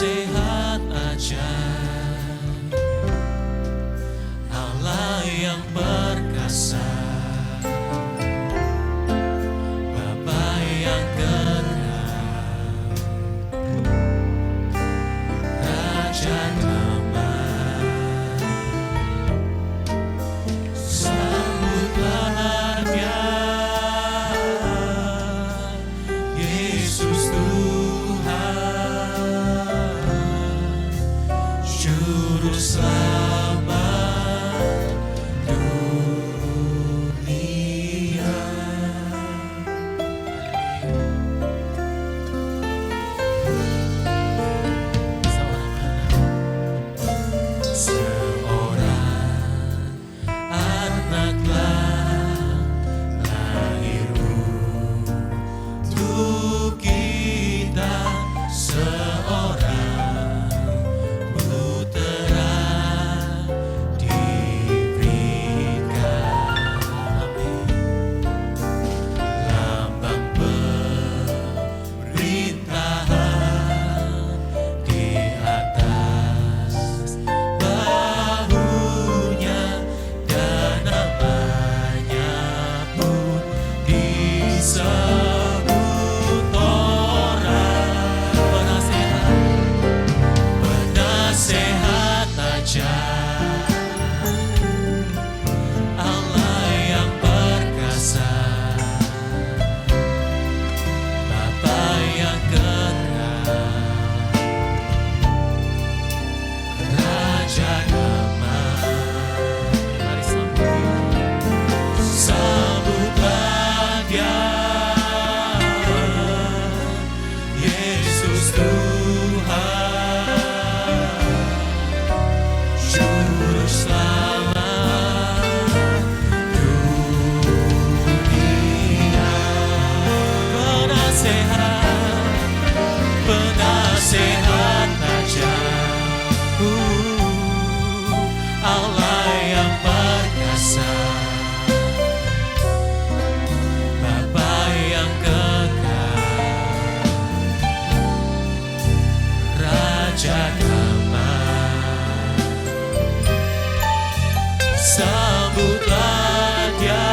penasehat ajaib, Allah yang perkasa, Bapa yang kekal, Raja damai. Sambutlah Dia, Yesus Tuhan, Juru Selamat dunia. Seorang anaklah lahir untuk kita, seorang putera diberikan. Amin. Lambang pemerintahan di atas bahunya, dan namanya pun disebut orang penasehat ajaib, Allah yang perkasa, Bapa yang kekal, Raja damai. Mari sambutlah Dia, Yesus Tuhan, Juru Selamat dunia. Penasehat ajaib, Allah yang perkasa, Bapa yang kekal, Raja damai. Sambutlah Dia,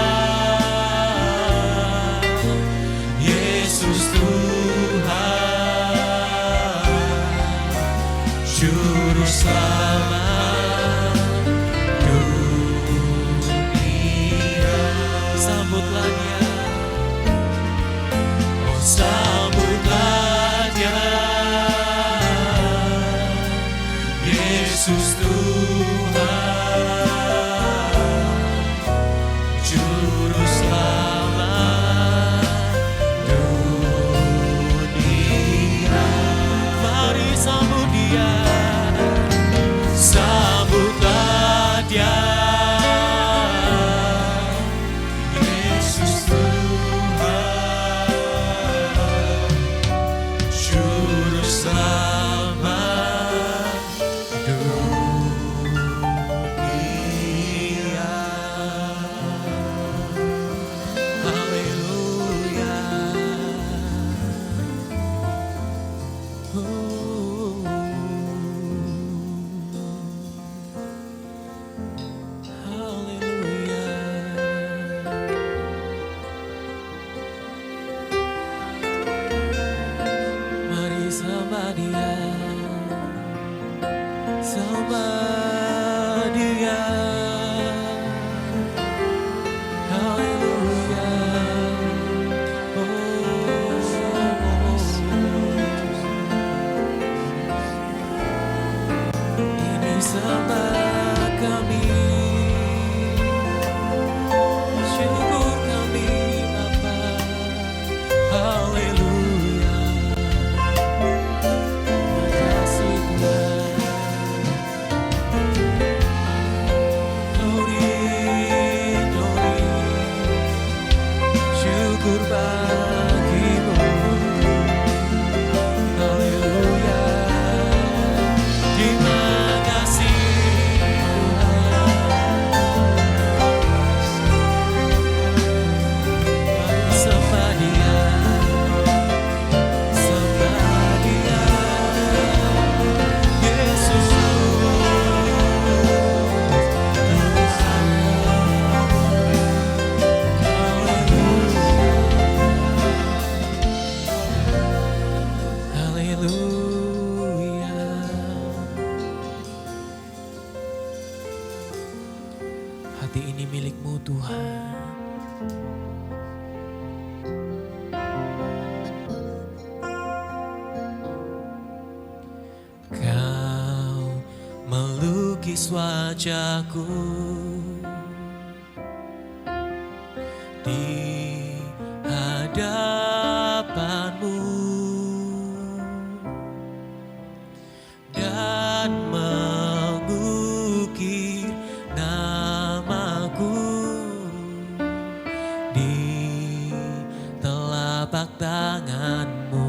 Yesus Tuhan, Juru Selamat dunia. Sambutlah Dia, oh sambutlah Dia, Yesus Tuhan, Juru Selamat dunia. Mari sambut Dia, sambutlah Dia, Yesus Tuhan, Juru Selamat dunia. Haleluya. Mari sembah Dia, sembah Dia. Haleluya. Ini sembah kami, syukur kami Bapa. Haleluya. Makasih Tuhan. Glory, glory, syukur bagimu. Haleluya. Terima kasih hati ini milik-Mu Tuhan. Kau melukis wajahku di hadapan-Mu dan mengukir namaku di telapak tangan-Mu.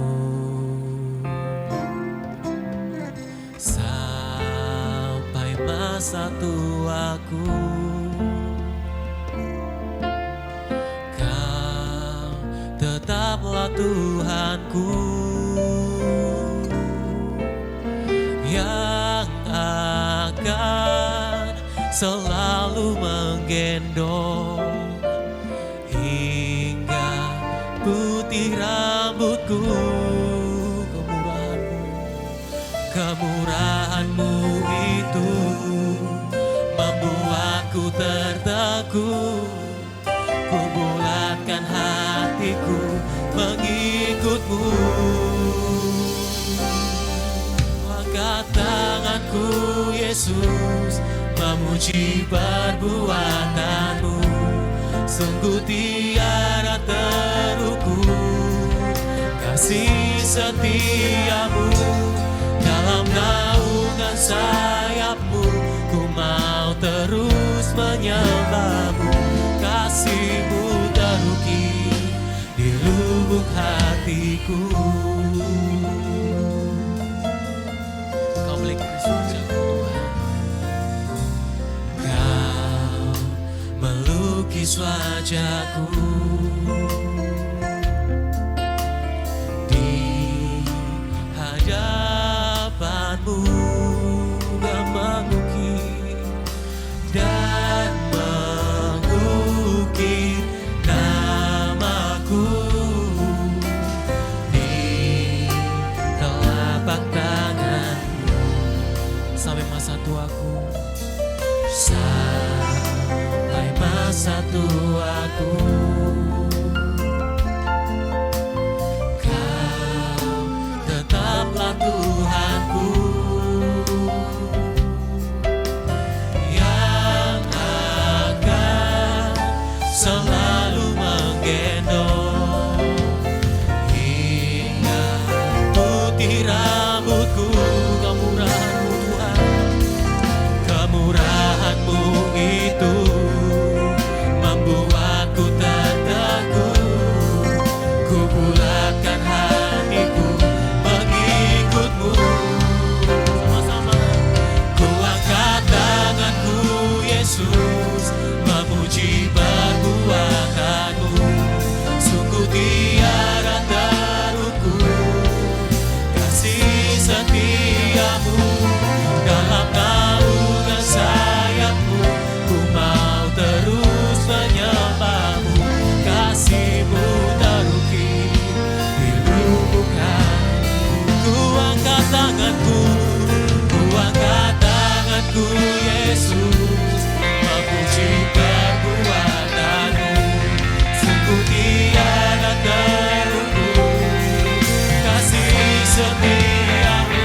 Sampai masa tuaku, Kau tetaplah Tuhanku yang akan selalu menggendong hingga putih rambutku. Kemurahan-Mu itu membuatku tertegun. Ku bulatkan hatiku mengikut-Mu. Angkat tanganku Yesus, memuji perbuatan-Mu. Sungguh tiada terukur kasih setia-Mu. Dalam naungan sayap-Mu, ku mau terus menyembah-Mu. Kasih-Mu terukir di lubuk hatiku. Kau melukis wajahku Tuhan. Kau melukis wajahku di hadapan-Mu dan mengukir namaku di telapak tangan-Mu. Sampai masa tuaku, sampai masa tuaku, Kau tetaplah Tuhanku yang akan selalu menggendong hingga putih rambutku. Kemurahan-Mu Tuhan, kemurahan-Mu itu membuatku tertegun. Ku bulatkan hatiku mengikut-Mu. Sama-sama ku angkat tanganku Yesus, memuji perbuatan-Mu. Sungguh tiada terukur kasih setia-Mu. Dalam naungan sayap-Mu, ku mau terus menyembah-Mu. Kasih-Mu terukir di lubuk hatiku. Ku angkat tanganku, ku angkat tanganku Yesus, memuji perbuatan-Mu. Sungguh tiada terukur kasih setia-Mu.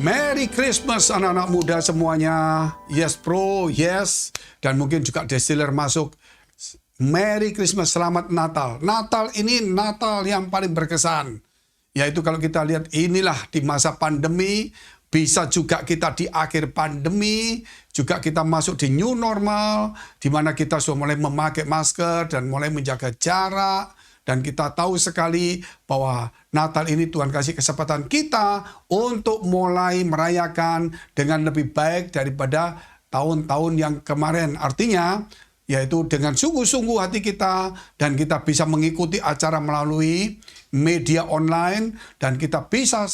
Merry Christmas anak-anak muda semuanya. Yes bro, yes. Dan mungkin juga distiller masuk. Merry Christmas, selamat Natal. Natal ini Natal yang paling berkesan. Yaitu kalau kita lihat inilah di masa pandemi, bisa juga kita di akhir pandemi, juga kita masuk di new normal, di mana kita sudah mulai memakai masker dan mulai menjaga jarak. Dan kita tahu sekali bahwa Natal ini Tuhan kasih kesempatan kita untuk mulai merayakan dengan lebih baik daripada tahun-tahun yang kemarin. Artinya, yaitu dengan sungguh-sungguh hati kita dan kita bisa mengikuti acara melalui media online dan kita bisa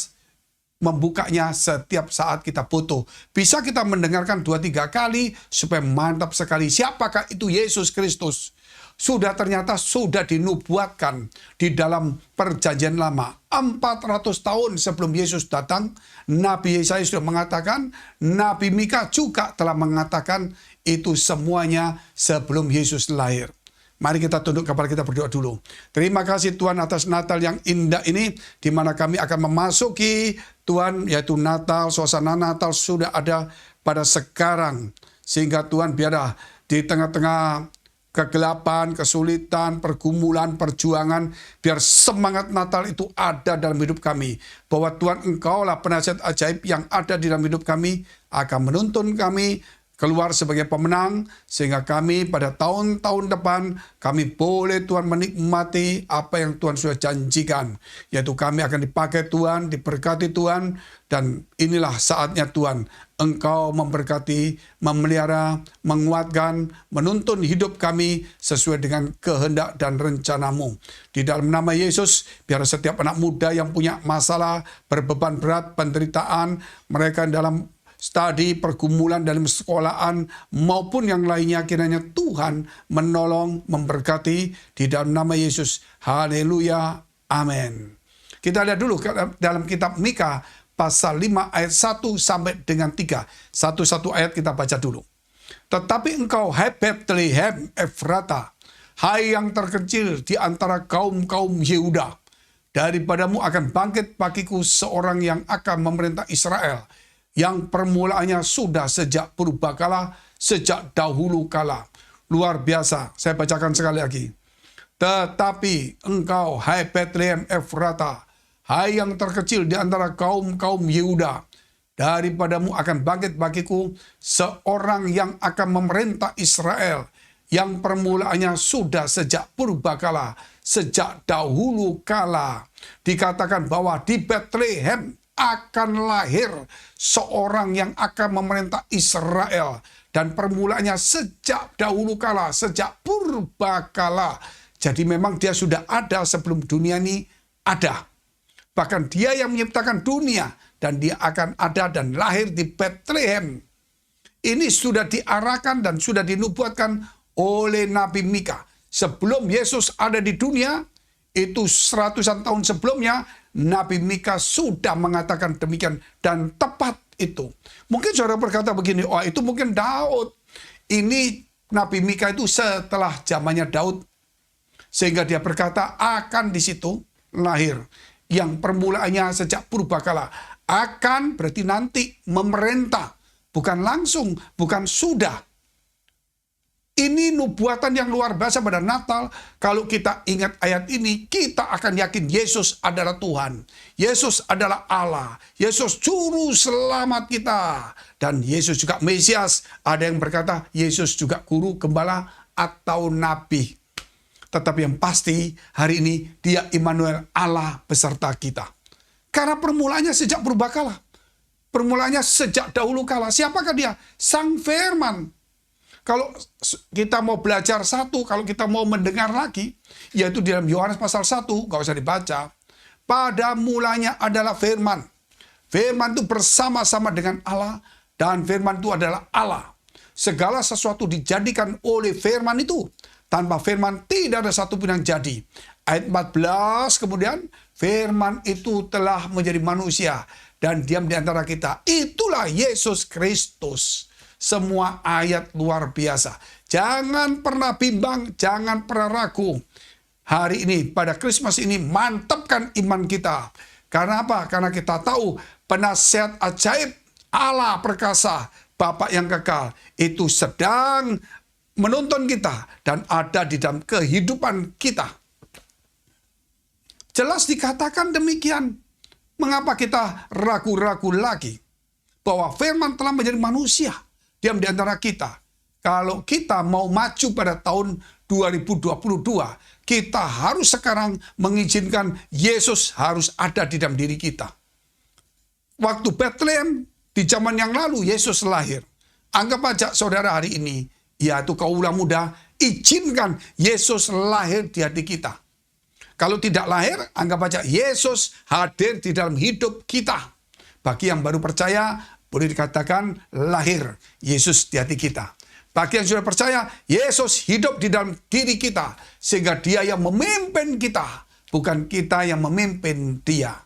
membukanya setiap saat kita butuh. Bisa kita mendengarkan 2-3 kali supaya mantap sekali. Siapakah itu Yesus Kristus? Ternyata sudah dinubuatkan di dalam perjanjian lama. 400 tahun sebelum Yesus datang, Nabi Yesaya sudah mengatakan, Nabi Mika juga telah mengatakan itu semuanya sebelum Yesus lahir. Mari kita tunduk kepala kita berdoa dulu. Terima kasih Tuhan atas Natal yang indah ini, di mana kami akan memasuki Tuhan, yaitu Natal, suasana Natal sudah ada pada sekarang. Sehingga Tuhan biarlah di tengah-tengah kegelapan, kesulitan, pergumulan, perjuangan, biar semangat Natal itu ada dalam hidup kami. Bahwa Tuhan Engkaulah penasihat ajaib yang ada di dalam hidup kami, akan menuntun kami keluar sebagai pemenang, sehingga kami pada tahun-tahun depan, kami boleh Tuhan menikmati apa yang Tuhan sudah janjikan. Yaitu kami akan dipakai Tuhan, diberkati Tuhan, dan inilah saatnya Tuhan. Engkau memberkati, memelihara, menguatkan, menuntun hidup kami sesuai dengan kehendak dan rencanamu. Di dalam nama Yesus, biar setiap anak muda yang punya masalah, berbeban berat, penderitaan, mereka dalam studi, pergumulan dalam sekolahan, maupun yang lainnya, kiranya Tuhan menolong, memberkati di dalam nama Yesus. Haleluya. Amin. Kita lihat dulu dalam kitab Mika, pasal 5 ayat 1 sampai dengan 3. Satu-satu ayat kita baca dulu. Tetapi engkau, hai Bethlehem Efrata, hai yang terkecil di antara kaum-kaum Yehuda, daripadamu akan bangkit bagiku seorang yang akan memerintah Israel, yang permulaannya sudah sejak purbakala, sejak dahulu kala. Luar biasa, saya bacakan sekali lagi. Tetapi engkau, hai Bethlehem Efrata, hai yang terkecil di antara kaum-kaum Yehuda, daripadamu akan bangkit bagiku seorang yang akan memerintah Israel, yang permulaannya sudah sejak purbakala, sejak dahulu kala. Dikatakan bahwa di Bethlehem akan lahir seorang yang akan memerintah Israel, dan permulaannya sejak dahulu kala, sejak purbakala. Jadi memang dia sudah ada sebelum dunia ini ada. Bahkan dia yang menciptakan dunia, dan dia akan ada dan lahir di Bethlehem. Ini sudah diarahkan dan sudah dinubuatkan oleh Nabi Mika. Sebelum Yesus ada di dunia, itu 100-an tahun sebelumnya, Nabi Mika sudah mengatakan demikian, dan tepat itu. Mungkin saudara berkata begini, oh itu mungkin Daud. Ini Nabi Mika itu setelah zamannya Daud, sehingga dia berkata akan di situ lahir yang permulaannya sejak purbakala. Akan berarti nanti memerintah, bukan langsung, bukan sudah. Ini nubuatan yang luar biasa pada Natal. Kalau kita ingat ayat ini, kita akan yakin Yesus adalah Tuhan. Yesus adalah Allah. Yesus juru selamat kita. Dan Yesus juga Mesias. Ada yang berkata Yesus juga guru, gembala, atau nabi. Tetapi yang pasti hari ini dia Immanuel, Allah beserta kita. Karena permulaannya sejak purbakala. Permulaannya sejak dahulu kala. Siapakah dia? Sang Firman. Kalau kita mau belajar satu, kalau kita mau mendengar lagi, yaitu di dalam Yohanes pasal 1, nggak usah dibaca. Pada mulanya adalah Firman. Firman itu bersama-sama dengan Allah, dan Firman itu adalah Allah. Segala sesuatu dijadikan oleh Firman itu. Tanpa Firman tidak ada satu pun yang jadi. Ayat 14 kemudian, Firman itu telah menjadi manusia dan diam di antara kita. Itulah Yesus Kristus. Semua ayat luar biasa. Jangan pernah bimbang, jangan pernah ragu. Hari ini, pada Christmas ini, mantapkan iman kita. Karena apa? Karena kita tahu penasihat ajaib, Allah perkasa, Bapa yang kekal, itu sedang menuntun kita dan ada di dalam kehidupan kita. Jelas dikatakan demikian. Mengapa kita ragu-ragu lagi? Bahwa firman telah menjadi manusia, diam di antara kita. Kalau kita mau maju pada tahun 2022, kita harus sekarang mengizinkan Yesus harus ada di dalam diri kita. Waktu Bethlehem, di zaman yang lalu Yesus lahir. Anggap aja saudara hari ini, yaitu kaulah muda, izinkan Yesus lahir di hati kita. Kalau tidak lahir, anggap aja Yesus hadir di dalam hidup kita. Bagi yang baru percaya, boleh dikatakan lahir Yesus di hati kita. Bagi yang sudah percaya, Yesus hidup di dalam diri kita. Sehingga dia yang memimpin kita, bukan kita yang memimpin dia.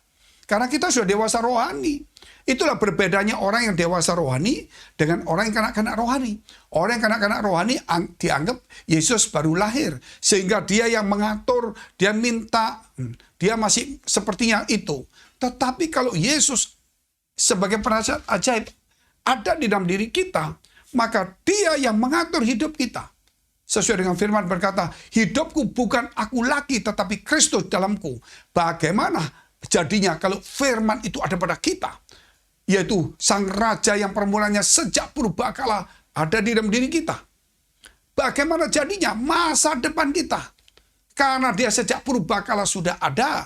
Karena kita sudah dewasa rohani. Itulah berbedanya orang yang dewasa rohani dengan orang yang kanak-kanak rohani. Orang yang kanak-kanak rohani dianggap Yesus baru lahir. Sehingga dia yang mengatur, dia minta, dia masih sepertinya itu. Tetapi kalau Yesus sebagai penasihat ajaib ada di dalam diri kita, maka dia yang mengatur hidup kita. Sesuai dengan firman berkata, hidupku bukan aku lagi, tetapi Kristus dalamku. Bagaimana jadinya kalau firman itu ada pada kita? Yaitu sang raja yang permulanya sejak purbakala ada di dalam diri kita. Bagaimana jadinya masa depan kita? Karena dia sejak purbakala sudah ada.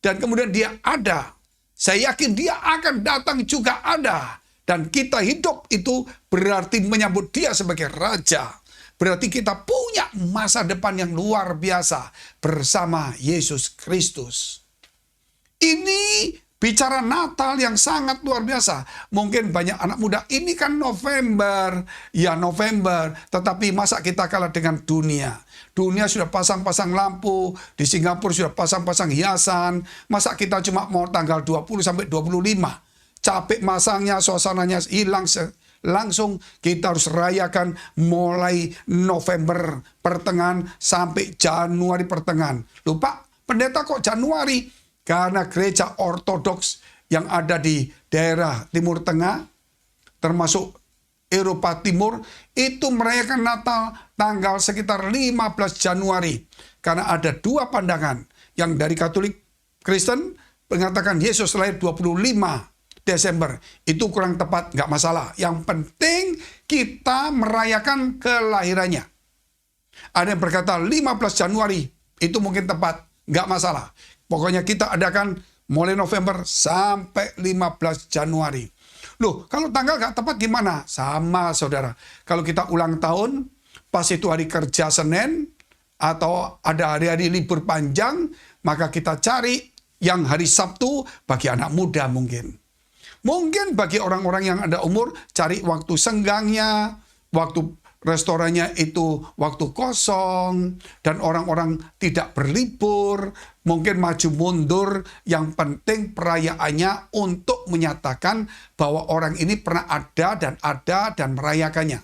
Dan kemudian dia ada. Saya yakin dia akan datang juga ada. Dan kita hidup itu berarti menyambut dia sebagai raja. Berarti kita punya masa depan yang luar biasa bersama Yesus Kristus. Ini bicara Natal yang sangat luar biasa. Mungkin banyak anak muda, ini kan November. Ya November, tetapi masa kita kalah dengan dunia? Dunia sudah pasang-pasang lampu, di Singapura sudah pasang-pasang hiasan. Masa kita cuma mau tanggal 20 sampai 25? Capek masangnya, suasananya hilang langsung. Kita harus rayakan mulai November pertengahan sampai Januari pertengahan. Lupa, pendeta kok Januari? Karena gereja ortodoks yang ada di daerah Timur Tengah, termasuk Eropa Timur, itu merayakan Natal tanggal sekitar 15 Januari. Karena ada dua pandangan. Yang dari Katolik Kristen mengatakan Yesus lahir 25 Desember. Itu kurang tepat, nggak masalah. Yang penting kita merayakan kelahirannya. Ada yang berkata 15 Januari, itu mungkin tepat, nggak masalah. Pokoknya kita adakan mulai November sampai 15 Januari. Loh, kalau tanggal nggak tepat gimana? Sama, saudara. Kalau kita ulang tahun, pas itu hari kerja Senin, atau ada hari-hari libur panjang, maka kita cari yang hari Sabtu bagi anak muda mungkin. Mungkin bagi orang-orang yang ada umur, cari waktu senggangnya, waktu restorannya itu waktu kosong, dan orang-orang tidak berlibur, mungkin maju mundur, yang penting perayaannya untuk menyatakan bahwa orang ini pernah ada dan merayakannya.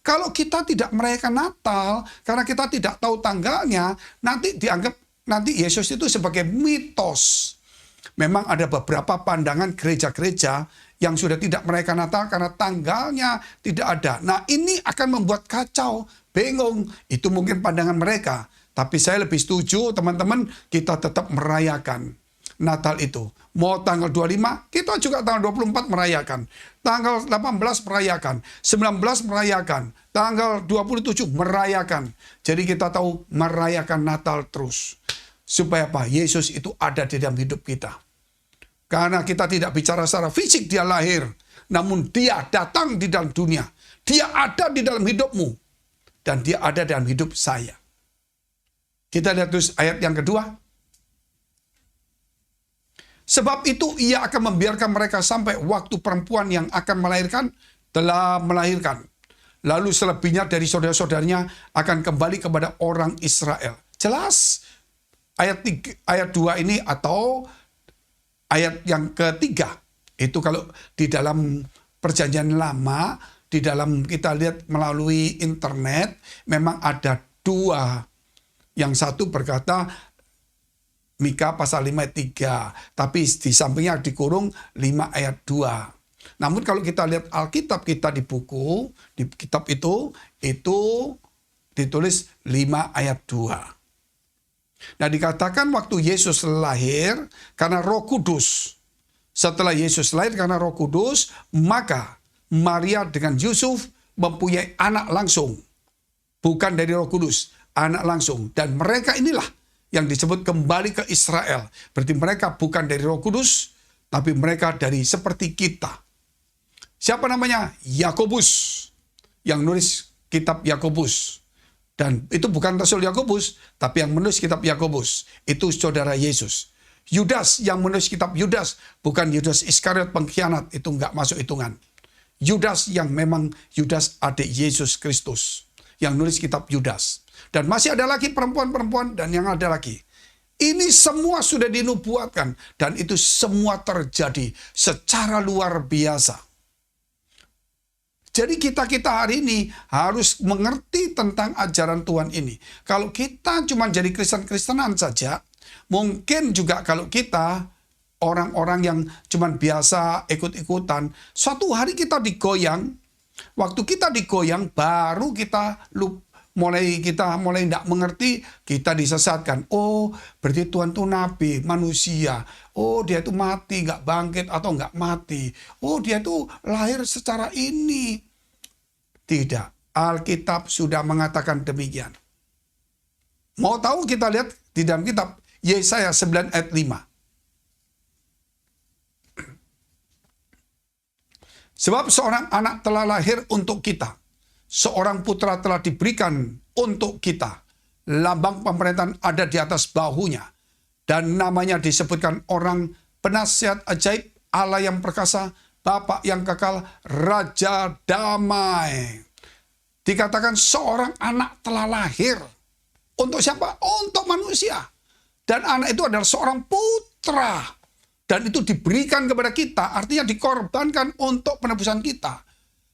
Kalau kita tidak merayakan Natal, karena kita tidak tahu tanggalnya, nanti dianggap nanti Yesus itu sebagai mitos. Memang ada beberapa pandangan gereja-gereja yang sudah tidak merayakan Natal karena tanggalnya tidak ada. Nah, ini akan membuat kacau, bingung. Itu mungkin pandangan mereka. Tapi saya lebih setuju, teman-teman, kita tetap merayakan Natal itu. Mau tanggal 25, kita juga tanggal 24 merayakan. Tanggal 18 merayakan. 19 merayakan. Tanggal 27 merayakan. Jadi kita tahu merayakan Natal terus. Supaya apa? Yesus itu ada di dalam hidup kita. Karena kita tidak bicara secara fisik dia lahir. Namun dia datang di dalam dunia. Dia ada di dalam hidupmu. Dan dia ada dalam hidup saya. Kita lihat terus ayat yang kedua. Sebab itu ia akan membiarkan mereka sampai waktu perempuan yang akan melahirkan telah melahirkan. Lalu selebihnya dari saudara-saudaranya akan kembali kepada orang Israel. Jelas ayat 2 ini atau ayat yang ketiga, itu kalau di dalam perjanjian lama, di dalam kita lihat melalui internet, memang ada dua. Yang satu berkata, Mika pasal 5 ayat 3. Tapi di sampingnya dikurung 5 ayat 2. Namun kalau kita lihat Alkitab kita di buku, di kitab itu ditulis 5 ayat 2. Nah dikatakan waktu Yesus lahir karena Roh Kudus. Setelah Yesus lahir karena Roh Kudus, maka Maria dengan Yusuf mempunyai anak langsung. Bukan dari Roh Kudus, anak langsung. Dan mereka inilah yang disebut kembali ke Israel. Berarti mereka bukan dari Roh Kudus, tapi mereka dari seperti kita. Siapa namanya? Yakobus, yang nulis kitab Yakobus. Dan itu bukan Rasul Yakobus, tapi yang menulis kitab Yakobus. Itu saudara Yesus. Yudas yang menulis kitab Yudas, bukan Yudas Iskariot pengkhianat, itu nggak masuk hitungan. Yudas yang memang Yudas adik Yesus Kristus, yang nulis kitab Yudas. Dan masih ada lagi perempuan-perempuan dan yang ada lagi. Ini semua sudah dinubuatkan dan itu semua terjadi secara luar biasa. Jadi kita hari ini harus mengerti tentang ajaran Tuhan ini. Kalau kita cuma jadi Kristen-Kristenan saja, mungkin juga kalau kita orang-orang yang cuma biasa ikut-ikutan, suatu hari kita digoyang. Waktu kita digoyang, baru kita mulai tidak mengerti, kita disesatkan. Oh, berarti Tuhan itu nabi, manusia. Oh, dia itu mati, nggak bangkit atau nggak mati. Oh, dia itu lahir secara ini. Tidak, Alkitab sudah mengatakan demikian. Mau tahu, kita lihat di dalam kitab Yesaya 9 ayat 5. Sebab seorang anak telah lahir untuk kita. Seorang putra telah diberikan untuk kita. Lambang pemerintahan ada di atas bahunya. Dan namanya disebutkan orang penasihat ajaib, Allah yang perkasa, Bapa yang kekal, Raja damai. Dikatakan seorang anak telah lahir. Untuk siapa? Untuk manusia. Dan anak itu adalah seorang putra. Dan itu diberikan kepada kita, artinya dikorbankan untuk penebusan kita.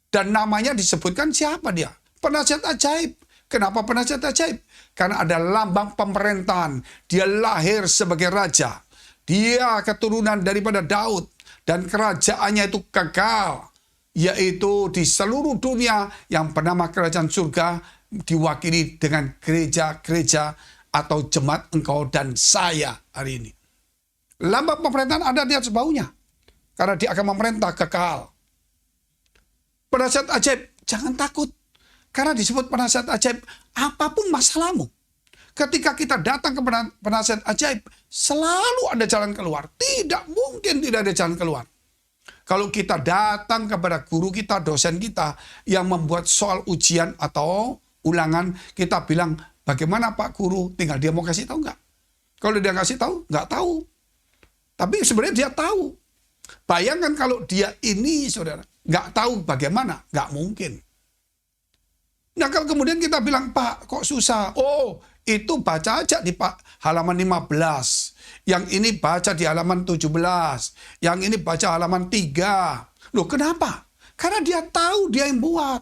Dan namanya disebutkan siapa dia? Penasihat ajaib. Kenapa penasihat ajaib? Karena ada lambang pemerintahan. Dia lahir sebagai raja. Dia keturunan daripada Daud. Dan kerajaannya itu kekal. Yaitu di seluruh dunia yang bernama kerajaan surga diwakili dengan gereja-gereja atau jemaat engkau dan saya hari ini. Lambang pemerintahan ada di atas bahunya. Karena dia akan memerintah kekal. Penasihat ajaib, jangan takut. Karena disebut penasihat ajaib, apapun masalahmu. Ketika kita datang ke penasihat ajaib, selalu ada jalan keluar. Tidak mungkin tidak ada jalan keluar. Kalau kita datang kepada guru kita, dosen kita, yang membuat soal ujian atau ulangan, kita bilang, bagaimana Pak Guru? Tinggal dia mau kasih tahu nggak? Kalau dia kasih tahu, nggak tahu. Tapi sebenarnya dia tahu. Bayangkan kalau dia ini, saudara, nggak tahu bagaimana, nggak mungkin. Nah kalau kemudian kita bilang, Pak, kok susah? Oh, itu baca aja di halaman 15. Yang ini baca di halaman 17. Yang ini baca halaman 3. Loh kenapa? Karena dia tahu, dia yang buat.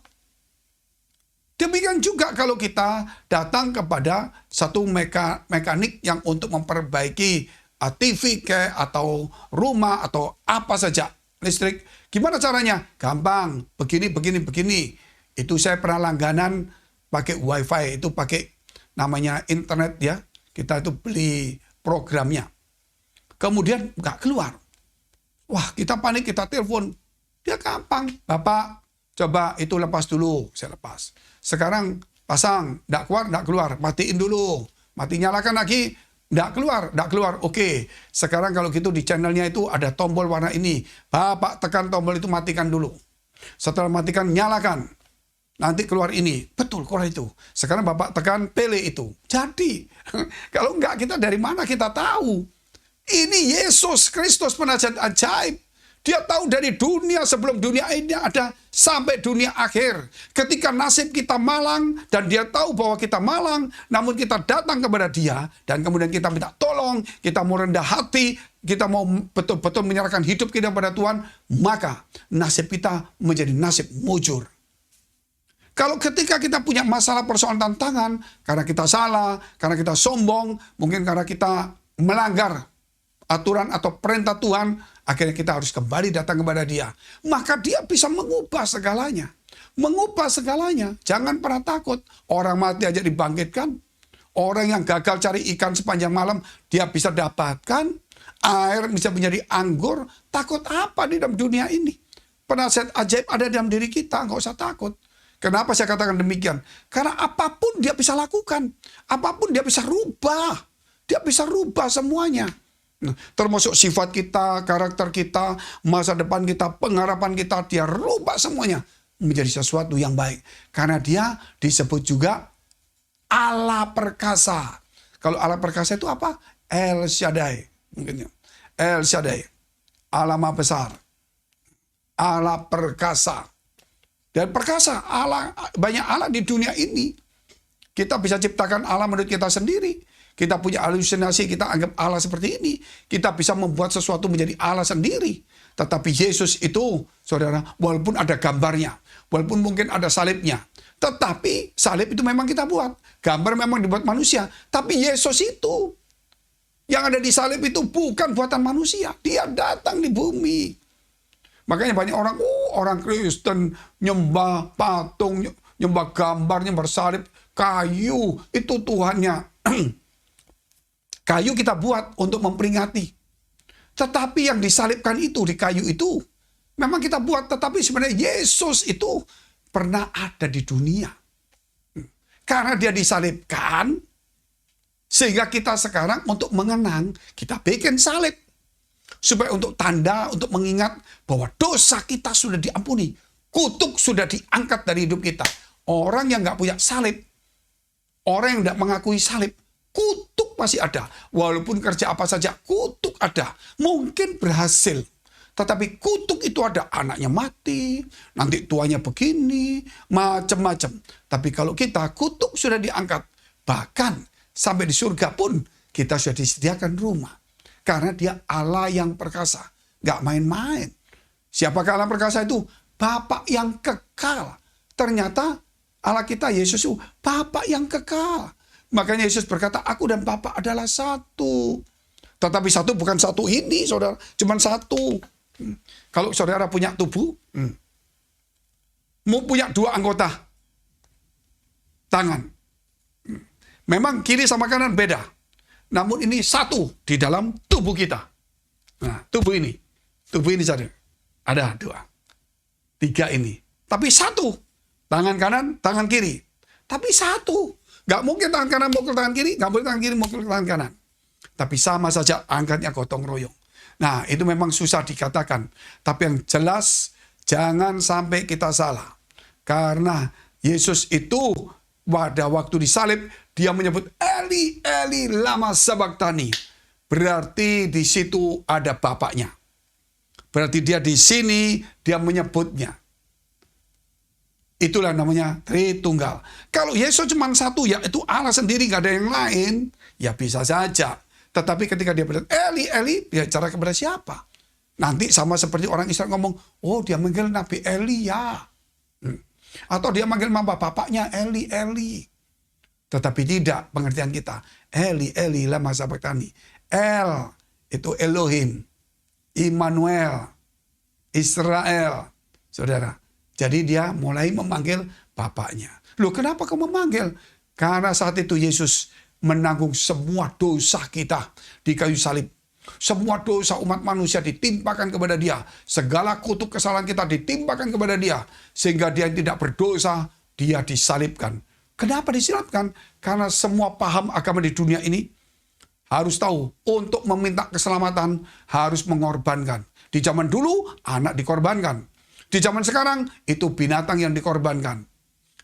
Demikian juga kalau kita datang kepada satu mekanik yang untuk memperbaiki TV atau rumah atau apa saja listrik. Gimana caranya? Gampang, begini. Itu saya pernah langganan pakai wifi, itu pakai namanya internet ya. Kita itu beli programnya. Kemudian nggak keluar. Wah, kita panik, kita telepon. Dia gampang. Bapak, coba itu lepas dulu. Saya lepas. Sekarang pasang, nggak keluar. Matiin dulu. Nyalakan lagi. Nggak keluar. Oke, sekarang kalau gitu di channelnya itu ada tombol warna ini. Bapak tekan tombol itu, matikan dulu. Setelah matikan, nyalakan. Nanti keluar ini. Betul, keluar itu. Sekarang Bapak tekan pilih itu. Jadi, kalau nggak kita dari mana kita tahu? Ini Yesus Kristus penasihat ajaib. Dia tahu dari dunia sebelum dunia ini ada sampai dunia akhir. Ketika nasib kita malang dan dia tahu bahwa kita malang, namun kita datang kepada dia dan kemudian kita minta tolong, kita mau rendah hati, kita mau betul-betul menyerahkan hidup kita kepada Tuhan, maka nasib kita menjadi nasib mujur. Kalau ketika kita punya masalah persoalan tantangan, karena kita salah, karena kita sombong, mungkin karena kita melanggar aturan atau perintah Tuhan, akhirnya kita harus kembali datang kepada Dia. Maka Dia bisa mengubah segalanya. Mengubah segalanya. Jangan pernah takut. Orang mati aja dibangkitkan. Orang yang gagal cari ikan sepanjang malam, dia bisa dapatkan. Air bisa menjadi anggur. Takut apa di dalam dunia ini? Penasihat ajaib ada dalam diri kita. Nggak usah takut. Kenapa saya katakan demikian? Karena apapun dia bisa lakukan. Apapun dia bisa rubah. Dia bisa rubah semuanya. Nah, termasuk sifat kita, karakter kita, masa depan kita, pengharapan kita. Dia rubah semuanya menjadi sesuatu yang baik. Karena dia disebut juga Allah perkasa. Kalau Allah perkasa itu apa? El Shaddai. Mungkin ya. El Shaddai. Allah Maha Besar. Allah perkasa. Dan perkasa, Allah, banyak Allah di dunia ini. Kita bisa ciptakan Allah menurut kita sendiri. Kita punya halusinasi, kita anggap Allah seperti ini. Kita bisa membuat sesuatu menjadi Allah sendiri. Tetapi Yesus itu, saudara, walaupun ada gambarnya, walaupun mungkin ada salibnya, tetapi salib itu memang kita buat. Gambar memang dibuat manusia. Tapi Yesus itu, yang ada di salib itu bukan buatan manusia. Dia datang di bumi. Makanya banyak orang, orang Kristen nyembah patung, nyembah gambar, nyembah salib, kayu. Itu Tuhannya. Kayu kita buat untuk memperingati. Tetapi yang disalibkan itu, di kayu itu, memang kita buat. Tetapi sebenarnya Yesus itu pernah ada di dunia. Karena dia disalibkan, sehingga kita sekarang untuk mengenang, kita bikin salib. Supaya untuk tanda, untuk mengingat bahwa dosa kita sudah diampuni. Kutuk sudah diangkat dari hidup kita. Orang yang nggak punya salib, orang yang nggak mengakui salib, kutuk masih ada. Walaupun kerja apa saja, kutuk ada. Mungkin berhasil. Tetapi kutuk itu ada, anaknya mati, nanti tuanya begini, macam-macam. Tapi kalau kita, kutuk sudah diangkat. Bahkan sampai di surga pun kita sudah disediakan rumah. Karena dia Allah yang perkasa. Gak main-main. Siapakah Allah perkasa itu? Bapa yang kekal. Ternyata Allah kita, Yesus itu Bapa yang kekal. Makanya Yesus berkata, aku dan Bapa adalah satu. Tetapi satu bukan satu ini, saudara. Cuman satu. Kalau saudara punya tubuh, mau punya dua anggota tangan. Memang kiri sama kanan beda. Namun ini satu di dalam tubuh kita. Nah, tubuh ini saja. Ada dua. Tiga ini. Tapi satu. Tangan kanan, tangan kiri. Tapi satu. Gak mungkin tangan kanan mukul tangan kiri, gak boleh tangan kiri mukul tangan kanan. Tapi sama saja angkatnya gotong royong. Nah, itu memang susah dikatakan. Tapi yang jelas, jangan sampai kita salah. Karena Yesus itu pada waktu disalib, dia menyebut Eli, Eli, lama sabachthani. Berarti di situ ada Bapaknya. Berarti dia di sini, dia menyebutnya. Itulah namanya Tritunggal. Kalau Yesus cuma satu, ya itu Allah sendiri, gak ada yang lain. Ya bisa saja. Tetapi ketika dia bilang, Eli, Eli, bicara kepada siapa? Nanti sama seperti orang Israel ngomong, oh dia manggil Nabi Elia. Atau dia manggil mama bapaknya Eli, Eli. Tetapi tidak pengertian kita. Eli, Eli, lama sabachthani. El, itu Elohim. Immanuel. Israel. Saudara. Jadi dia mulai memanggil bapaknya. Loh, kenapa kamu memanggil? Karena saat itu Yesus menanggung semua dosa kita di kayu salib. Semua dosa umat manusia ditimpakan kepada dia. Segala kutuk kesalahan kita ditimpakan kepada dia. Sehingga dia tidak berdosa, dia disalibkan. Kenapa disalibkan? Karena semua paham agama di dunia ini harus tahu, untuk meminta keselamatan harus mengorbankan. Di zaman dulu, anak dikorbankan. Di zaman sekarang, itu binatang yang dikorbankan.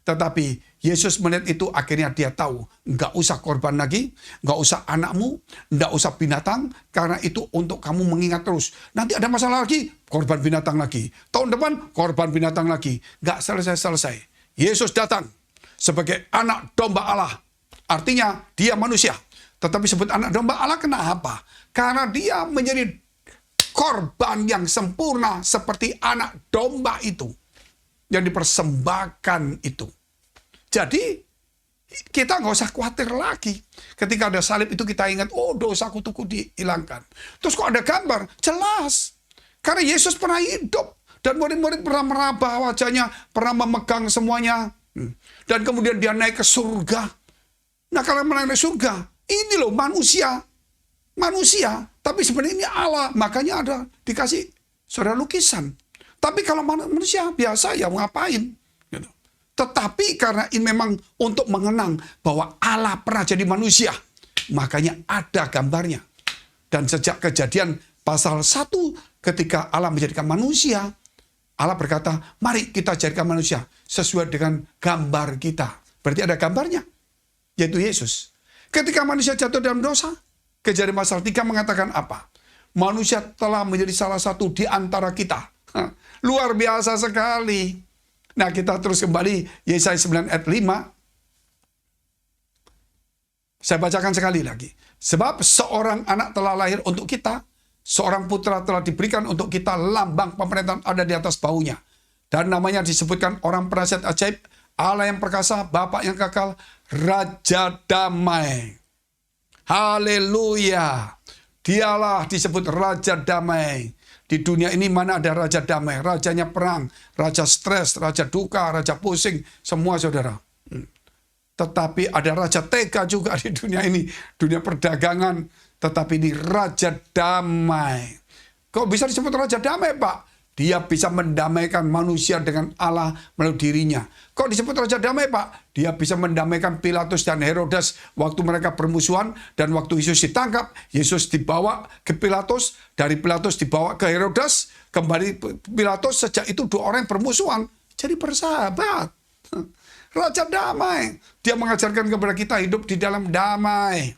Tetapi Yesus melihat itu, akhirnya dia tahu, nggak usah korban lagi, nggak usah anakmu, nggak usah binatang, karena itu untuk kamu mengingat terus. Nanti ada masalah lagi, korban binatang lagi. Tahun depan, korban binatang lagi. Nggak selesai-selesai. Yesus datang sebagai anak domba Allah. Artinya dia manusia. Tetapi sebut anak domba Allah kenapa? Karena dia menjadi korban yang sempurna seperti anak domba itu. Yang dipersembahkan itu. Jadi Kita nggak usah khawatir lagi. Ketika ada salib itu kita ingat, oh dosa kutuku dihilangkan. Terus kok ada gambar? Jelas. Karena Yesus pernah hidup. Dan murid-murid pernah meraba wajahnya, pernah memegang semuanya. Dan kemudian dia naik ke surga. Nah kalau naik ke surga, ini loh manusia. Manusia, tapi sebenarnya ini Allah. Makanya ada dikasih saudara lukisan. Tapi kalau manusia biasa ya ngapain? Gitu. Tetapi karena ini memang untuk mengenang bahwa Allah pernah jadi manusia. Makanya ada gambarnya. Dan sejak Kejadian pasal 1, ketika Allah menjadikan manusia, Allah berkata, mari kita jadikan manusia sesuai dengan gambar kita. Berarti ada gambarnya, yaitu Yesus. Ketika manusia jatuh dalam dosa, Kejadian pasal 3 mengatakan apa? Manusia telah menjadi salah satu di antara kita. Luar biasa sekali. Nah kita terus kembali, Yesaya 9 ayat 5. Saya bacakan sekali lagi. Sebab seorang anak telah lahir untuk kita, seorang putra telah diberikan untuk kita, lambang pemerintahan ada di atas bahunya. Dan namanya disebutkan orang penasihat ajaib, Allah yang perkasa, Bapa yang kekal, Raja Damai. Haleluya. Dialah disebut Raja Damai. Di dunia ini mana ada Raja Damai? Rajanya perang, Raja stres, Raja duka, Raja pusing, semua saudara. Tetapi ada Raja tega juga di dunia ini. Dunia perdagangan. Tetapi ini Raja Damai. Kok bisa disebut Raja Damai, Pak? Dia bisa mendamaikan manusia dengan Allah melalui dirinya. Kok disebut Raja Damai, Pak? Dia bisa mendamaikan Pilatus dan Herodes waktu mereka bermusuhan. Dan waktu Yesus ditangkap, Yesus dibawa ke Pilatus. Dari Pilatus dibawa ke Herodes. Kembali Pilatus, sejak itu dua orang yang bermusuhan jadi bersahabat. Raja Damai. Dia mengajarkan kepada kita hidup di dalam damai.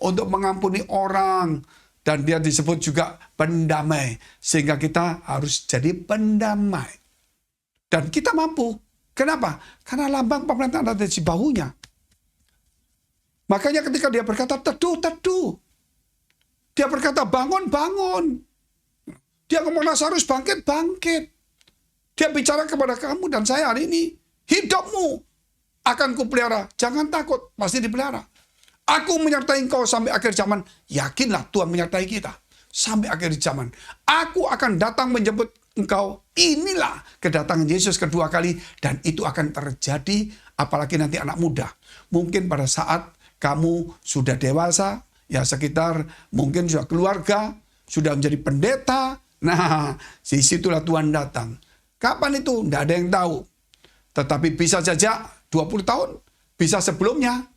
Untuk mengampuni orang. Dan dia disebut juga pendamai. Sehingga kita harus jadi pendamai. Dan kita mampu. Kenapa? Karena lambang pemerintahan ada di bahunya. Makanya ketika dia berkata teduh, teduh. Dia berkata bangun, bangun. Dia ngomong Lazarus bangkit, bangkit. Dia bicara kepada kamu dan saya hari ini. Hidupmu akan kupelihara. Jangan takut, pasti dipelihara. Aku menyertai engkau sampai akhir zaman. Yakinlah Tuhan menyertai kita. Sampai akhir zaman. Aku akan datang menjemput engkau. Inilah kedatangan Yesus kedua kali. Dan itu akan terjadi apalagi nanti anak muda. Mungkin pada saat kamu sudah dewasa. Ya sekitar mungkin sudah keluarga. Sudah menjadi pendeta. Nah disitulah Tuhan datang. Kapan itu? Tidak ada yang tahu. Tetapi bisa saja 20 tahun. Bisa sebelumnya.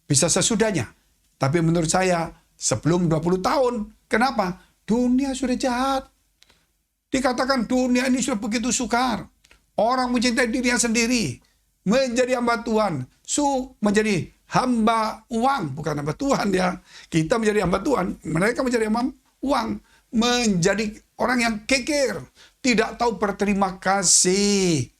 Bisa sesudahnya. Tapi menurut saya sebelum 20 tahun. Kenapa? Dunia sudah jahat. Dikatakan dunia ini sudah begitu sukar. Orang mencintai dirinya sendiri. Menjadi hamba Tuhan. Menjadi hamba uang. Bukan hamba Tuhan ya. Kita menjadi hamba Tuhan. Mereka menjadi hamba uang. Menjadi orang yang kekir. Tidak tahu berterima kasih.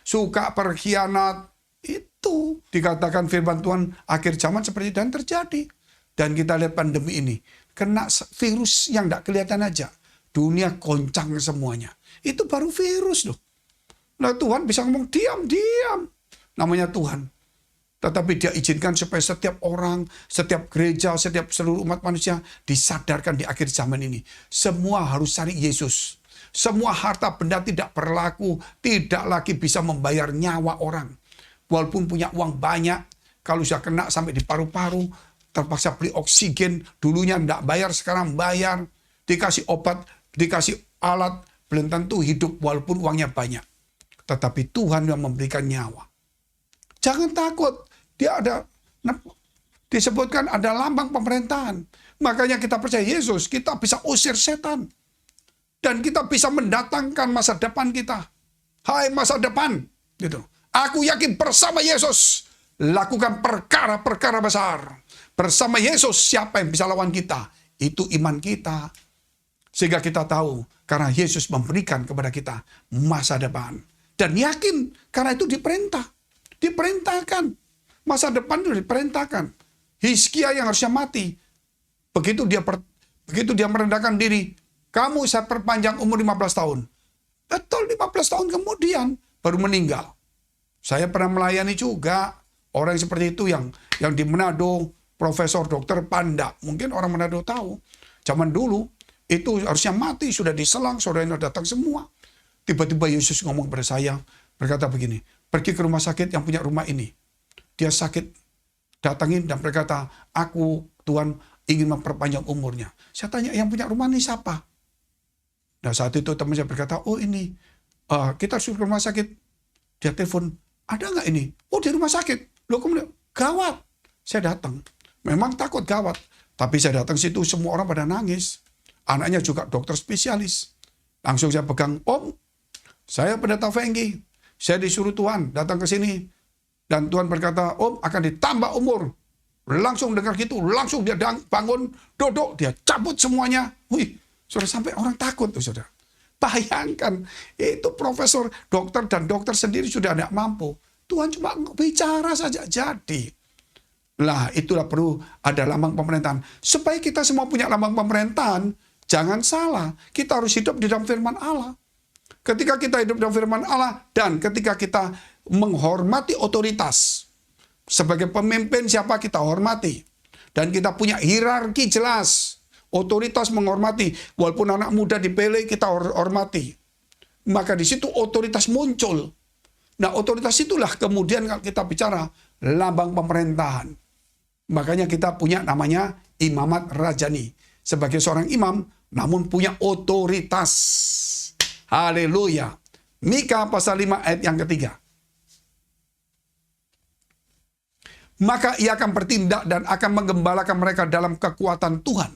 Suka berkhianat. Itu dikatakan firman Tuhan akhir zaman seperti dan terjadi. Dan kita lihat pandemi ini. Kena virus yang tidak kelihatan aja. Dunia goncang semuanya. Itu baru virus loh. Nah Tuhan bisa ngomong diam, diam. Namanya Tuhan. Tetapi dia izinkan supaya setiap orang, setiap gereja, setiap seluruh umat manusia disadarkan di akhir zaman ini. Semua harus cari Yesus. Semua harta benda tidak berlaku. Tidak lagi bisa membayar nyawa orang. Walaupun punya uang banyak, kalau sudah kena sampai di paru-paru, terpaksa beli oksigen, dulunya tidak bayar, sekarang bayar, dikasih obat, dikasih alat, belum tentu hidup walaupun uangnya banyak. Tetapi Tuhan yang memberikan nyawa. Jangan takut, disebutkan ada lambang pemerintahan. Makanya kita percaya Yesus, kita bisa usir setan. Dan kita bisa mendatangkan masa depan kita. Hai masa depan, gitu. Aku yakin bersama Yesus lakukan perkara-perkara besar. Bersama Yesus siapa yang bisa lawan kita? Itu iman kita. Sehingga kita tahu karena Yesus memberikan kepada kita masa depan. Dan yakin karena itu diperintah. Diperintahkan. Masa depan itu diperintahkan. Hizkia yang harusnya mati. Begitu dia merendahkan diri. Kamu saya perpanjang umur 15 tahun. Betul 15 tahun kemudian baru meninggal. Saya pernah melayani juga Orang yang seperti itu yang di Manado, Profesor Dokter Panda. Mungkin orang Manado tahu. Zaman dulu itu harusnya mati, sudah diselang, saudaranya datang semua. Tiba-tiba Yesus ngomong kepada saya, berkata begini, pergi ke rumah sakit yang punya rumah ini. Dia sakit, datangin dan berkata, aku Tuhan ingin memperpanjang umurnya. Saya tanya, yang punya rumah ini siapa? Nah saat itu teman saya berkata, oh ini, kita harus ke rumah sakit. Dia telepon, ada nggak ini? Oh di rumah sakit. Loh kemudian, gawat. Saya datang. Memang takut gawat. Tapi saya datang situ, semua orang pada nangis. Anaknya juga dokter spesialis. Langsung saya pegang, Om, saya pendeta Fengki. Saya disuruh Tuhan datang ke sini. Dan Tuhan berkata, Om akan ditambah umur. Langsung dengar gitu, langsung dia bangun, duduk, dia cabut semuanya. Wih, sudah sampai orang takut tuh saudara. Bayangkan, itu profesor, dokter dan dokter sendiri sudah tidak mampu. Tuhan cuma bicara saja jadi. Lah itulah perlu ada lambang pemerintahan. Supaya kita semua punya lambang pemerintahan, jangan salah, kita harus hidup di dalam firman Allah. Ketika kita hidup dalam firman Allah, dan ketika kita menghormati otoritas, sebagai pemimpin siapa kita hormati. Dan kita punya hierarki jelas. Otoritas menghormati. Walaupun anak muda dipilih, kita hormati. Maka di situ otoritas muncul. Nah otoritas itulah kemudian kalau kita bicara lambang pemerintahan. Makanya kita punya namanya imamat rajani. Sebagai seorang imam, namun punya otoritas. Haleluya. Mika pasal 5 ayat yang ketiga. Maka ia akan bertindak dan akan menggembalakan mereka dalam kekuatan Tuhan.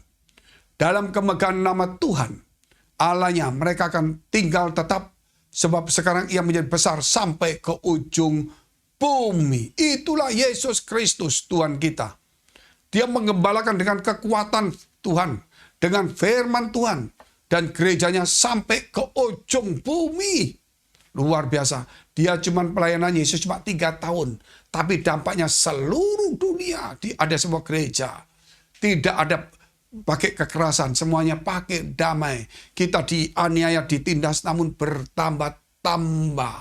Dalam kemegahan nama Tuhan. Allahnya mereka akan tinggal tetap. Sebab sekarang ia menjadi besar sampai ke ujung bumi. Itulah Yesus Kristus Tuhan kita. Dia menggembalakan dengan kekuatan Tuhan. Dengan firman Tuhan. Dan gerejanya sampai ke ujung bumi. Luar biasa. Dia cuma pelayanan Yesus cuma 3 tahun. Tapi dampaknya seluruh dunia. Ada sebuah gereja. Tidak ada pakai kekerasan. Semuanya pakai damai. Kita dianiaya, ditindas namun bertambah-tambah.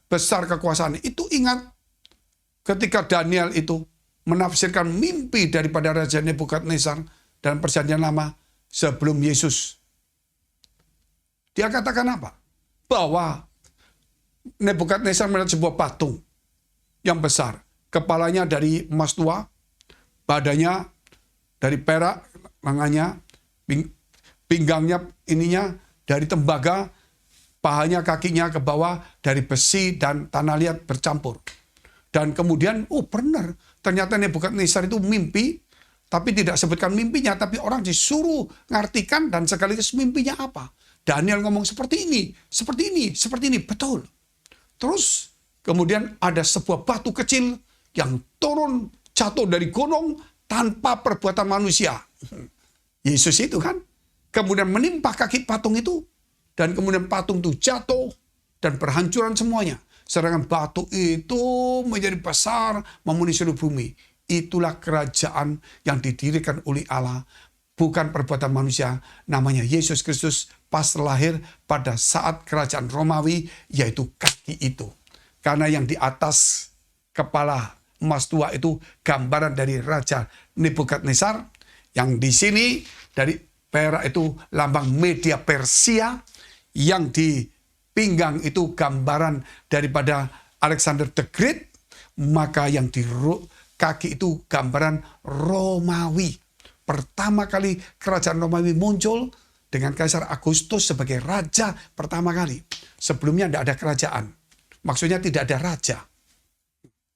Besar kekuasaan. Itu ingat ketika Daniel itu menafsirkan mimpi daripada Raja Nebukadnezar dalam Perjanjian Lama sebelum Yesus. Dia katakan apa? Bahwa Nebukadnezar melihat sebuah patung yang besar. Kepalanya dari emas tua, badannya dari perak, lengannya, pinggangnya ininya dari tembaga, pahanya kakinya ke bawah dari besi dan tanah liat bercampur. Dan kemudian, benar, ternyata Nebukadnezar itu mimpi, tapi tidak sebutkan mimpinya, tapi orang disuruh ngartikan dan sekaligus mimpinya apa. Daniel ngomong seperti ini, seperti ini, seperti ini, betul. Terus kemudian ada sebuah batu kecil yang turun jatuh dari gunung tanpa perbuatan manusia. Yesus itu kan. Kemudian menimpa kaki patung itu. Dan kemudian patung itu jatuh dan berhancuran semuanya. Sedangkan batu itu menjadi besar memenuhi seluruh bumi. Itulah kerajaan yang didirikan oleh Allah. Bukan perbuatan manusia. Namanya Yesus Kristus pas lahir pada saat kerajaan Romawi, yaitu kaki itu. Karena yang di atas kepala emas tua itu gambaran dari Raja Nebukadnezar. Yang di sini dari perak itu lambang Media Persia. Yang di pinggang itu gambaran daripada Alexander the Great. Maka yang di kaki itu gambaran Romawi. Pertama kali kerajaan Romawi muncul dengan Kaisar Agustus sebagai raja pertama kali. Sebelumnya tidak ada kerajaan. Maksudnya tidak ada raja.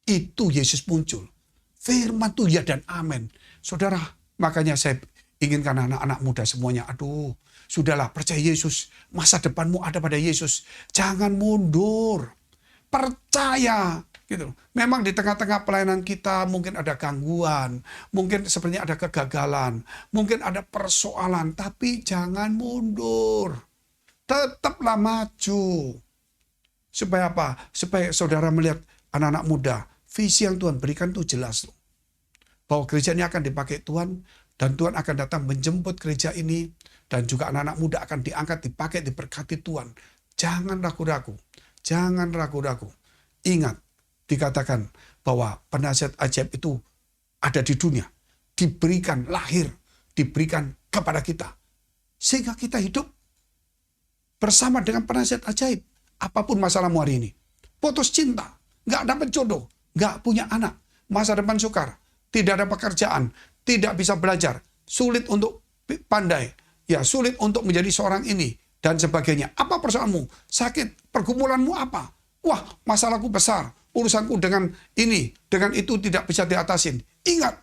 Itu Yesus muncul. Firman itu ya dan amin. Saudara, makanya saya inginkan anak-anak muda semuanya. Aduh, sudahlah percaya Yesus. Masa depanmu ada pada Yesus. Jangan mundur. Percaya. Gitu. Memang di tengah-tengah pelayanan kita mungkin ada gangguan. Mungkin sebenarnya ada kegagalan. Mungkin ada persoalan. Tapi jangan mundur. Tetaplah maju. Supaya apa? Supaya saudara melihat anak-anak muda. Visi yang Tuhan berikan itu jelas. Bahwa gereja ini akan dipakai Tuhan. Dan Tuhan akan datang menjemput gereja ini. Dan juga anak-anak muda akan diangkat, dipakai, diberkati Tuhan. Jangan ragu-ragu. Jangan ragu-ragu. Ingat, dikatakan bahwa penasihat ajaib itu ada di dunia, diberikan lahir, diberikan kepada kita. Sehingga kita hidup bersama dengan penasihat ajaib. Apapun masalahmu hari ini. Putus cinta, nggak dapat jodoh, nggak punya anak, masa depan sukar, tidak ada pekerjaan, tidak bisa belajar, sulit untuk pandai, ya sulit untuk menjadi seorang ini, dan sebagainya. Apa persoalanmu? Sakit, pergumulanmu apa? Wah, masalahku besar, urusanku dengan ini, dengan itu tidak bisa diatasin. Ingat,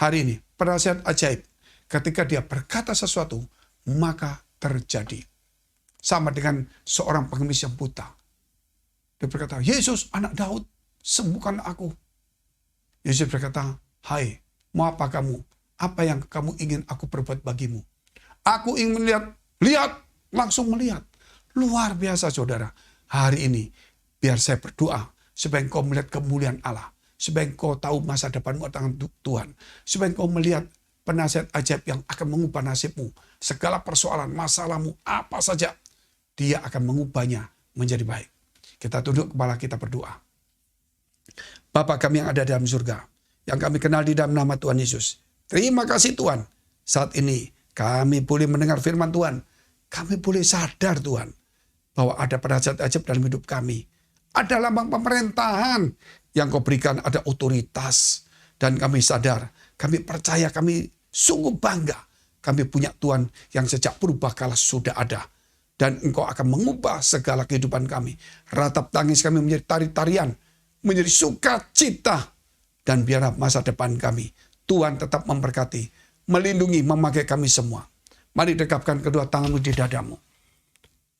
hari ini penasihat ajaib, ketika dia berkata sesuatu, maka terjadi. Sama dengan seorang pengemis yang buta. Dia berkata, Yesus anak Daud, sembuhkan aku. Yesus berkata, hai, mau apa kamu? Apa yang kamu ingin aku perbuat bagimu? Aku ingin melihat, lihat, langsung melihat. Luar biasa saudara. Hari ini, biar saya berdoa, supaya engkau melihat kemuliaan Allah. Supaya engkau tahu masa depanmu tangan Tuhan. Supaya engkau melihat penasihat ajaib yang akan mengubah nasibmu. Segala persoalan, masalahmu, apa saja, dia akan mengubahnya menjadi baik. Kita tunduk kepala kita berdoa. Bapa kami yang ada dalam surga, yang kami kenal di dalam nama Tuhan Yesus. Terima kasih Tuhan. Saat ini kami boleh mendengar firman Tuhan. Kami boleh sadar Tuhan, bahwa ada penasihat ajaib dalam hidup kami. Ada lambang pemerintahan yang kau berikan, ada otoritas. Dan kami sadar, kami percaya, kami sungguh bangga. Kami punya Tuhan yang sejak purba kala sudah ada. Dan engkau akan mengubah segala kehidupan kami. Ratap tangis kami menjadi tari-tarian, menjadi sukacita. Dan biarlah masa depan kami, Tuhan tetap memberkati, melindungi, memakai kami semua. Mari dekapkan kedua tanganmu di dadamu.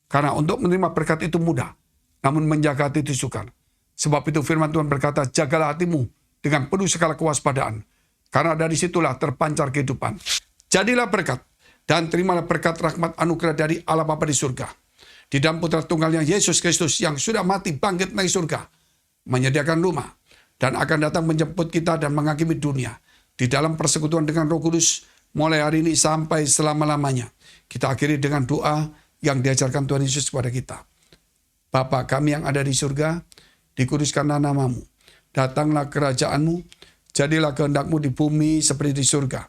Karena untuk menerima berkat itu mudah, namun menjaga hati itu sukar. Sebab itu firman Tuhan berkata, jagalah hatimu dengan penuh segala kewaspadaan. Karena dari situlah terpancar kehidupan. Jadilah berkat, dan terimalah berkat rahmat anugerah dari Allah Bapa di surga. Di dalam putra tunggalnya Yesus Kristus yang sudah mati bangkit naik surga. Menyediakan rumah, dan akan datang menjemput kita dan menghakimi dunia. Di dalam persekutuan dengan Roh Kudus, mulai hari ini sampai selama-lamanya. Kita akhiri dengan doa yang diajarkan Tuhan Yesus kepada kita. Bapa kami yang ada di surga, dikuduskanlah namamu. Datanglah kerajaanmu, jadilah kehendakmu di bumi seperti di surga.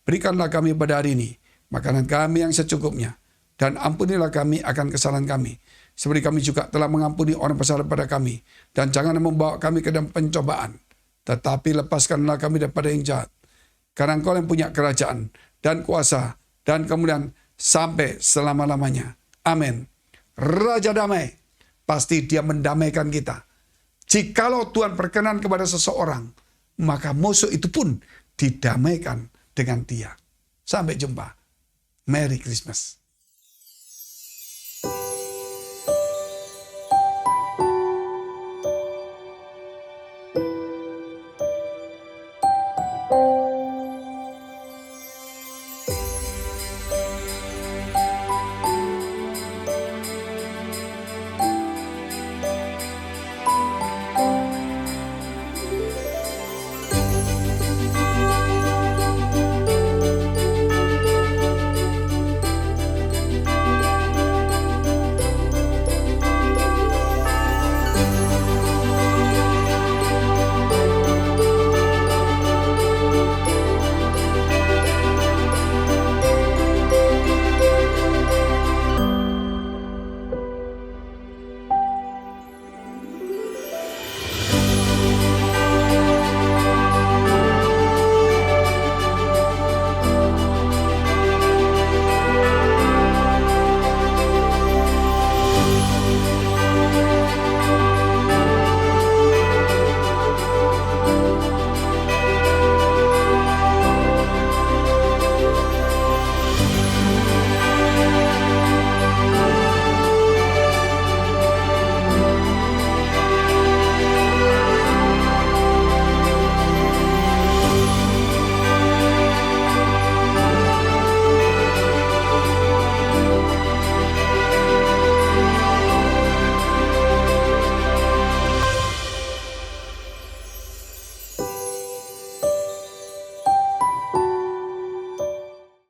Berikanlah kami pada hari ini makanan kami yang secukupnya. Dan ampunilah kami akan kesalahan kami. Seperti kami juga telah mengampuni orang bersalah pada kami. Dan jangan membawa kami ke dalam pencobaan. Tetapi lepaskanlah kami daripada yang jahat. Karena engkau yang punya kerajaan dan kuasa dan kemuliaan sampai selama-lamanya. Amin. Raja damai, pasti dia mendamaikan kita. Jikalau Tuhan berkenan kepada seseorang, maka musuh itu pun didamaikan dengan dia. Sampai jumpa. Merry Christmas.